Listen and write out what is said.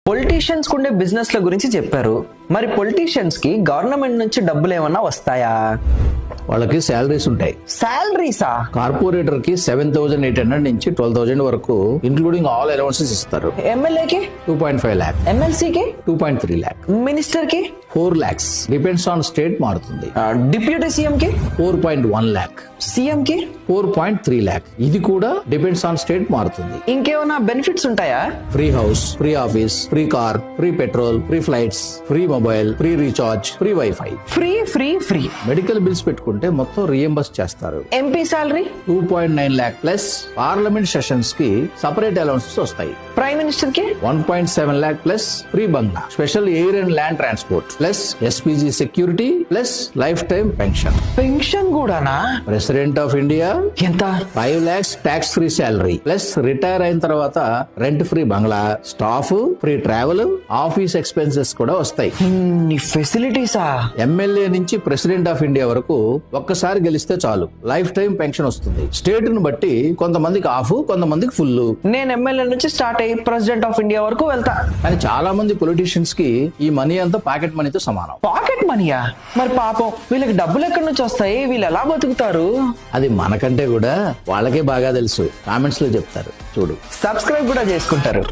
Politicians కుండే బిజినెస్ల గురించి చెప్పారు. మరి పొలిటీషియన్స్ కి గవర్నమెంట్ నుంచి డబ్బులు ఏమన్నా వస్తాయా? వాళ్ళకి శాలరీస్ ఉంటాయి. శాలరీసా? కార్పొరేటర్ కి 7,800 నుంచి 12,000 వరకు ఇంక్లూడింగ్ ఆల్ అలవెన్సెస్ ఇస్తారు. ఎమ్మెల్యేకి 2.5 lakh, ఎమ్మెల్సీకి 2.3 lakh, మినిస్టర్ కి 4 lakhs. డిపెండ్స్ ఆన్ స్టేట్ మారుతుంది. డిప్యూటీ సీఎం కి 4.1 lakh, సీఎం కి 4.3 lakh. ఇది కూడా డిపెండ్స్ ఆన్ స్టేట్ మారుతుంది. ఇంకేమైనా బెనిఫిట్స్ ఉంటాయా? Free house, free office, free car, free petrol, free flights, free mobile, free recharge, free WiFi. Free free free. Medical bills పెట్టుకుంటే మొత్తం రీఎంబర్స్ చేస్తారు. MP salary 2.9 lakh plus parliament sessions కి separate allowances వస్తాయి. Prime minister కి 1.7 lakh plus free bungalow, special air and land transport plus SPG security plus life time pension. Pension కూడానా? President of India ఎంత? 5 lakhs tax free salary plus retire అయిన తర్వాత rent free బంగ్లా, staff free travel, office expenses కూడా వస్తాయి. ఇన్ని ఫెసిలిటీసా? MLA నుంచి ప్రెసిడెంట్ ఆఫ్ ఇండియా వరకు ఒక్కసారి గెలిస్తే చాలు లైఫ్ టైం పెన్షన్ వస్తుంది. స్టేట్ ను బట్టి కొంతమందికి ఆఫ్, కొంతమందికి ఫుల్. నేను ఎమ్మెల్యే నుంచి స్టార్ట్ అయ్యి ప్రెసిడెంట్ ఆఫ్ ఇండియా వరకు వెళ్తా. కానీ చాలా మంది పొలిటీషియన్స్ కి ఈ మనీ అంతా పాకెట్ మనీతో సమానం. పాకెట్ మనీయా? మరి పాపం వీళ్ళకి డబ్బులు ఎక్కడి నుంచి వస్తాయి? వీళ్ళు ఎలా బతుకుతారు? అది మనకంటే కూడా వాళ్ళకే బాగా తెలుసు. కామెంట్స్ లో చెప్తారు చూడు. సబ్స్క్రైబ్ కూడా చేసుకుంటారు.